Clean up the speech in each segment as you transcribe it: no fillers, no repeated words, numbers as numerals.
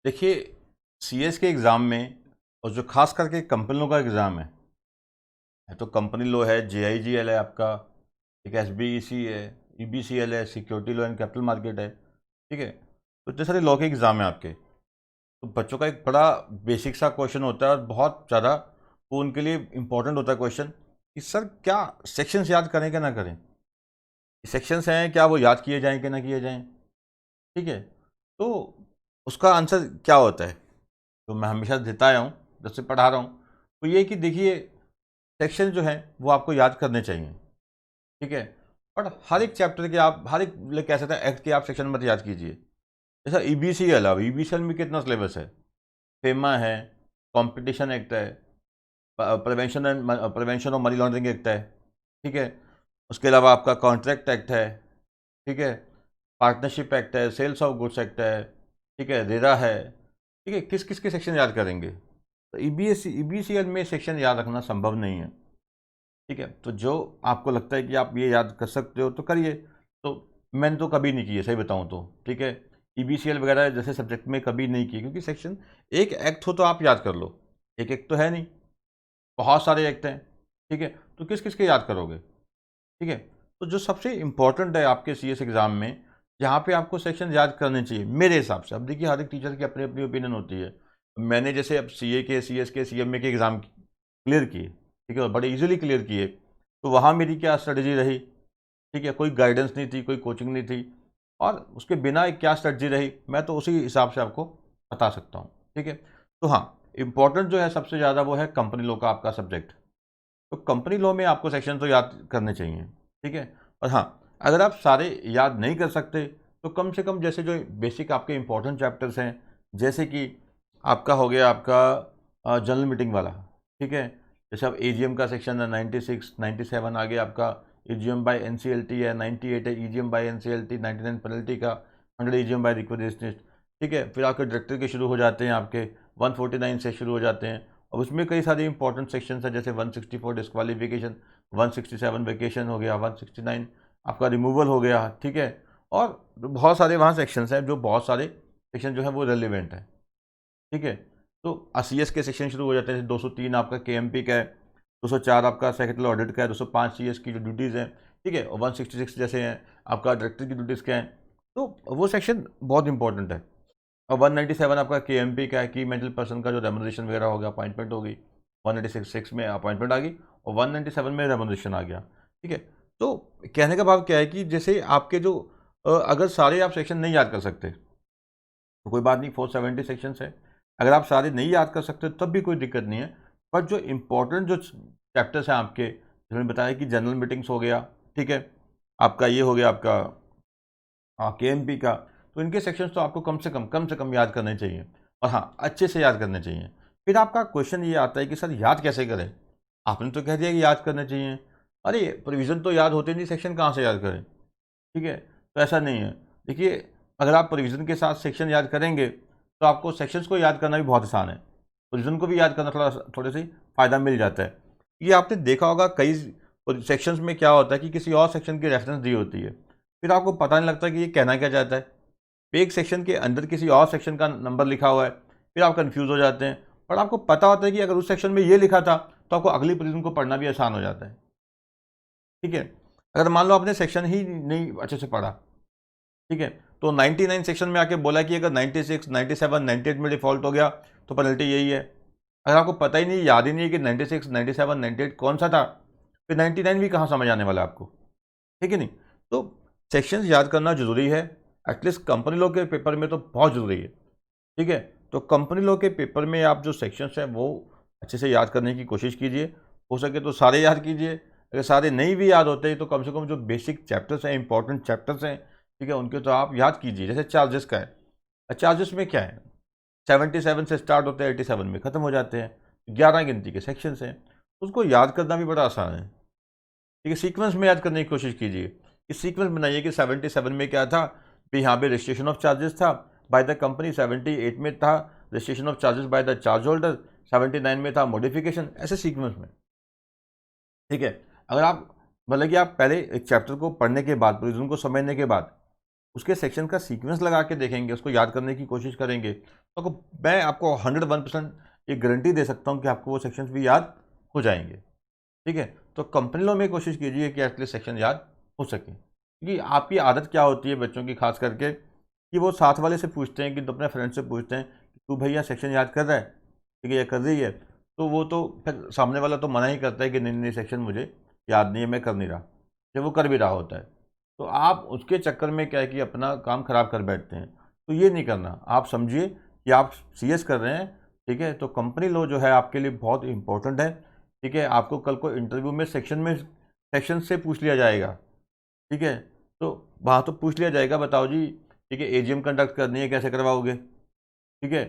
देखिए, सीएस के एग्ज़ाम में और जो खास करके कंपनी लॉ का एग्ज़ाम है तो कंपनी लॉ है, जेआईजीएल है आपका, एक एसबीईसी है, ईबीसीएल है, security law and capital market है, ठीक है। तो इतने सारे लॉ के एग्ज़ाम है आपके। तो बच्चों का एक बड़ा बेसिक सा क्वेश्चन होता है और बहुत ज़्यादा वो उनके लिए इम्पोर्टेंट होता है क्वेश्चन कि सर क्या सेक्शंस याद करें कि ना करें। सेक्शंस हैं, क्या वो याद किए जाएँ कि ना किए जाएँ, ठीक है। तो उसका आंसर क्या होता है, तो मैं हमेशा देता आया हूँ, जब से पढ़ा रहा हूँ, तो ये कि देखिए सेक्शन जो है वो आपको याद करने चाहिए, ठीक है। और हर एक चैप्टर के आप हर एक कह सकते हैं एक्ट के आप सेक्शन मत याद कीजिए। जैसा ईबीसीएल, अब ईबीसीएल में कितना सिलेबस है, फेमा है, कंपटीशन एक्ट है, prevention of money laundering act है, ठीक है। उसके अलावा आपका कॉन्ट्रैक्ट एक्ट है, ठीक है, पार्टनरशिप एक्ट है, सेल्स ऑफ गुड्स एक्ट है, ठीक है, रेरा है, ठीक है। किस किस के सेक्शन याद करेंगे, तो ईबीसीएल में सेक्शन याद रखना संभव नहीं है, ठीक है। तो जो आपको लगता है कि आप ये याद कर सकते हो तो करिए। तो मैंने तो कभी नहीं किए, सही बताऊं तो, ठीक है। ईबीसीएल वगैरह जैसे सब्जेक्ट में कभी नहीं किए, क्योंकि सेक्शन एक एक्ट हो तो आप याद कर लो, एक एक्ट तो है नहीं, बहुत सारे एक्ट हैं, ठीक है। तो किस किस के याद करोगे, ठीक है। तो जो सबसे इम्पोर्टेंट है आपके सीएस एग्ज़ाम में, जहाँ पे आपको सेक्शन याद करने चाहिए मेरे हिसाब से, अब देखिए हर एक टीचर की अपनी अपनी ओपिनियन होती है। मैंने जैसे अब सीए के, सीएस के, सीएमए के एग्ज़ाम क्लियर किए, ठीक है, और बड़े इजीली क्लियर किए। तो वहाँ मेरी क्या स्ट्रेटजी रही, ठीक है, कोई गाइडेंस नहीं थी, कोई कोचिंग नहीं थी, और उसके बिना एक क्या स्ट्रेटजी रही, मैं तो उसी हिसाब से आपको बता सकता हूँ, ठीक है। तो हाँ, इम्पोर्टेंट जो है सबसे ज़्यादा वो है कंपनी लॉ का आपका सब्जेक्ट। तो कंपनी लॉ में आपको सेक्शन तो याद करने चाहिए, ठीक है। और हाँ, अगर आप सारे याद नहीं कर सकते तो कम से कम जैसे जो बेसिक आपके इंपॉर्टेंट चैप्टर्स हैं, जैसे कि आपका हो गया आपका जनरल मीटिंग वाला, ठीक है। जैसे अब एजीएम का सेक्शन है 96, 97 आगे आपका एजीएम बाय एनसीएलटी है, 98 है ईजीएम बाय एनसीएलटी, 99 पेनल्टी का, 100 ईजीएम बाय रिक्वेस्ट, ठीक है। फिर आपके डायरेक्टर के शुरू हो जाते हैं आपके 149 से शुरू हो जाते हैं। अब उसमें कई सारे इंपॉर्टेंट सेक्शंस हैं, जैसे 164 डिस्क्वालिफिकेशन, 167 वेकेशन हो गया, 169 आपका रिमूवल हो गया, ठीक है। और बहुत सारे वहाँ सेक्शंस हैं, जो बहुत सारे सेक्शन जो है वो रेलिवेंट है, ठीक है। तो सीएस के सेक्शन शुरू हो जाते हैं, 203 आपका केएमपी का है, 204 आपका सेक्रेटरी ऑडिट का है, 205 सीएस की जो ड्यूटीज़ हैं, ठीक है, और 166 जैसे हैं आपका डायरेक्टर की ड्यूटीज़ क्या हैं। तो वो सेक्शन बहुत इंपॉर्टेंट है। और 197 आपका केएमपी का है, की मेंटल पर्सन का जो रेमुनरेशन वगैरह हो गया, अपॉइंटमेंट हो गई, 196 में अपॉइंटमेंट आ गई, और 197 में रेमुनरेशन आ गया, ठीक है। तो कहने का भाव क्या है कि जैसे आपके जो अगर सारे आप सेक्शन नहीं याद कर सकते तो कोई बात नहीं, 470 सेक्शंस है। अगर आप सारे नहीं याद कर सकते तब भी कोई दिक्कत नहीं है। पर जो इम्पोर्टेंट जो चैप्टर्स हैं आपके, जैसे मैंने बताया कि जनरल मीटिंग्स हो गया, ठीक है, आपका ये हो गया आपका केएमपी का, तो इनके सेक्शंस तो आपको कम से कम याद करने चाहिए, और हाँ, अच्छे से याद करने चाहिए। फिर आपका क्वेश्चन ये आता है कि सर याद कैसे करें, आपने तो कह दिया कि याद करने चाहिए, अरे प्रोविज़न तो याद होते नहीं, सेक्शन कहाँ से याद करें, ठीक है। तो ऐसा नहीं है। देखिए, अगर आप प्रोविज़न के साथ सेक्शन याद करेंगे तो आपको सेक्शंस को याद करना भी बहुत आसान है, प्रोविज़न को भी याद करना थोड़े से फ़ायदा मिल जाता है। ये आपने देखा होगा कई सेक्शंस में क्या होता है कि किसी और सेक्शन की रेफरेंस दी होती है, फिर आपको पता नहीं लगता कि ये कहना क्या चाहता है। एक सेक्शन के अंदर किसी और सेक्शन का नंबर लिखा हुआ है, फिर आप कन्फ्यूज़ हो जाते हैं। और आपको पता होता है कि अगर उस सेक्शन में ये लिखा था तो आपको अगली प्रोविज़न को पढ़ना भी आसान हो जाता है, ठीक है। अगर मान लो आपने सेक्शन ही नहीं अच्छे से पढ़ा, ठीक है, तो 99 सेक्शन में आके बोला कि अगर 96, 97, 98 में डिफ़ॉल्ट हो गया तो पेनल्टी यही है। अगर आपको पता ही नहीं, याद ही नहीं है कि 96, 97, 98 कौन सा था, फिर 99 भी कहाँ समझ आने वाला है आपको, ठीक है नहीं। तो सेक्शंस याद करना ज़रूरी है, एटलीस्ट कंपनी लॉ के पेपर में तो बहुत ज़रूरी है, ठीक है। तो कंपनी लॉ के पेपर में आप जो सेक्शंस हैं वो अच्छे से याद करने की कोशिश कीजिए, हो सके तो सारे याद कीजिए। अगर सारे नहीं भी याद होते तो कम से कम जो बेसिक चैप्टर्स हैं, इंपॉर्टेंट चैप्टर्स हैं, ठीक है, उनके तो आप याद कीजिए। जैसे चार्जेस का है, चार्जेस में क्या है, 77 से स्टार्ट होते हैं, 87 में ख़त्म हो जाते हैं, 11 गिनती के सेक्शंस हैं, उसको याद करना भी बड़ा आसान है, ठीक है। सीक्वेंस में याद करने की कोशिश कीजिए, कि सीक्वेंस बनाइए कि 77 में क्या था, फिर यहाँ पे रजिस्ट्रेशन ऑफ चार्जेस था बाय द कंपनी, 78 में था registration of charges by the charge holder, 79 में था मॉडिफिकेशन, ऐसे सीक्वेंस में, ठीक है। अगर आप मतलब कि आप पहले एक चैप्टर को पढ़ने के बाद, प्रोविजन को समझने के बाद उसके सेक्शन का सीक्वेंस लगा के देखेंगे, उसको याद करने की कोशिश करेंगे, तो मैं आपको 101% एक गारंटी दे सकता हूँ कि आपको वो सेक्शंस भी याद हो जाएंगे। ठीक है, तो कंपनी लॉ में कोशिश कीजिए कि एटलीस्ट सेक्शन याद हो सके, क्योंकि आपकी आदत क्या होती है बच्चों की खास करके, कि वो साथ वाले से पूछते हैं, कि तो अपने फ्रेंड से पूछते हैं कि तू भैया सेक्शन याद कर रहा है, ठीक है, या कर रही है, तो वो तो फिर सामने वाला तो मना ही करता है कि नहीं नहीं सेक्शन मुझे याद नहीं है, मैं कर नहीं रहा, जब वो कर भी रहा होता है। तो आप उसके चक्कर में क्या है कि अपना काम खराब कर बैठते हैं, तो ये नहीं करना। आप समझिए कि आप सीएस कर रहे हैं, ठीक है, तो कंपनी लॉ जो है आपके लिए बहुत इंपॉर्टेंट है। ठीक है, आपको कल को इंटरव्यू में सेक्शन से पूछ लिया जाएगा। ठीक है, तो वहाँ तो पूछ लिया जाएगा, बताओ जी, ठीक है, एजीएम कंडक्ट करनी है, कैसे करवाओगे, ठीक है,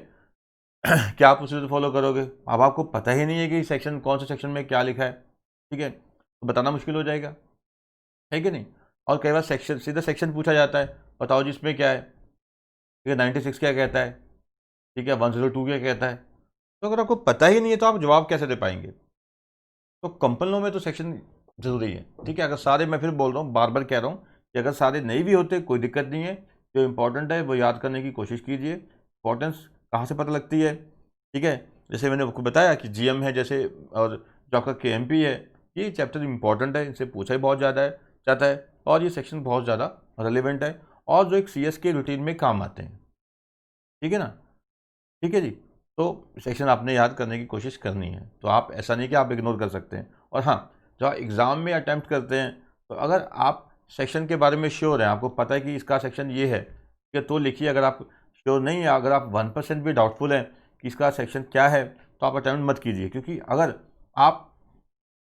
क्या आप उसे फॉलो करोगे? अब आपको पता ही नहीं है कि सेक्शन कौन से सेक्शन में क्या लिखा है, ठीक है, तो बताना मुश्किल हो जाएगा, है कि नहीं? और कई बार सीधा सेक्शन पूछा जाता है, बताओ जी इसमें क्या है, ठीक है, 96 क्या कहता है, ठीक है, 102 क्या कहता है। तो अगर आपको पता ही नहीं है तो आप जवाब कैसे दे पाएंगे? तो कंपनी लॉ में तो सेक्शन जरूरी है। ठीक है, अगर सारे, मैं फिर बोल रहा हूँ, बार बार कह रहा हूँ कि अगर सारे नहीं भी होते कोई दिक्कत नहीं है, जो इंपॉर्टेंट है वो याद करने की कोशिश कीजिए। इंपॉर्टेंस कहाँ से पता लगती है? ठीक है, जैसे मैंने आपको बताया कि जीएम है जैसे, और जो आपका केएमपी है, ये चैप्टर इंपॉर्टेंट है, इनसे पूछा ही बहुत ज़्यादा है जाता है, और ये सेक्शन बहुत ज़्यादा रेलिवेंट है, और जो एक सीएस के रूटीन में काम आते हैं। ठीक है ना? ठीक है जी, तो सेक्शन आपने याद करने की कोशिश करनी है, तो आप ऐसा नहीं कि आप इग्नोर कर सकते हैं। और हाँ, जब आप एग्ज़ाम में अटैम्प्ट करते हैं, तो अगर आप सेक्शन के बारे में श्योर हैं, आपको पता है कि इसका सेक्शन ये है, ठीक है, तो लिखिए। अगर आप श्योर नहीं है, अगर आप 1% भी डाउटफुल हैं कि इसका सेक्शन क्या है, तो आप अटैम्प्ट मत कीजिए, क्योंकि अगर आप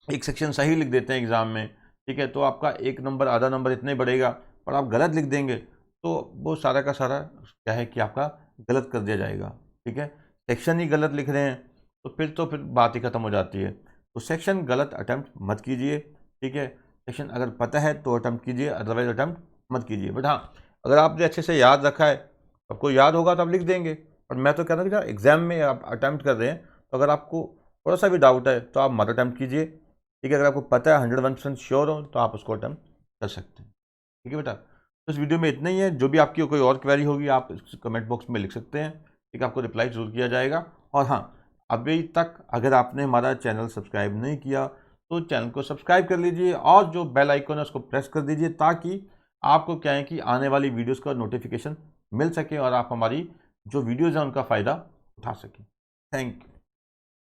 एक सेक्शन सही लिख देते हैं एग्ज़ाम में, ठीक है, तो आपका एक नंबर आधा नंबर इतना ही बढ़ेगा, पर आप गलत लिख देंगे तो वो सारा का सारा क्या है कि आपका गलत कर दिया जाएगा। ठीक है, सेक्शन ही गलत लिख रहे हैं तो फिर बात ही ख़त्म हो जाती है। तो सेक्शन गलत अटैम्प्ट मत कीजिए। ठीक है, सेक्शन अगर पता है तो अटैम्प्ट कीजिए, अदरवाइज अटैम्प्ट मत कीजिए। बट हाँ, अगर आपने अच्छे से याद रखा है, आपको याद होगा तो आप लिख देंगे। और मैं तो कह रहा हूँ कि जब एग्ज़ाम में आप अटैम्प्ट कर रहे हैं, तो अगर आपको थोड़ा सा भी डाउट है तो आप मत अटैम्प्ट कीजिए। ठीक है, अगर आपको पता है 101% श्योर हो तो आप उसको अटैम्प्ट कर सकते हैं। ठीक है बेटा, तो इस वीडियो में इतना ही है। जो भी आपकी कोई और क्वेरी होगी आप कमेंट बॉक्स में लिख सकते हैं, ठीक है, आपको रिप्लाई जरूर किया जाएगा। और हाँ, अभी तक अगर आपने हमारा चैनल सब्सक्राइब नहीं किया तो चैनल को सब्सक्राइब कर लीजिए, और जो बेल आइकन है उसको प्रेस कर दीजिए, ताकि आपको क्या है कि आने वाली वीडियोस का नोटिफिकेशन मिल सके और आप हमारी जो वीडियोज़ हैं उनका फ़ायदा उठा सकें। Thank you.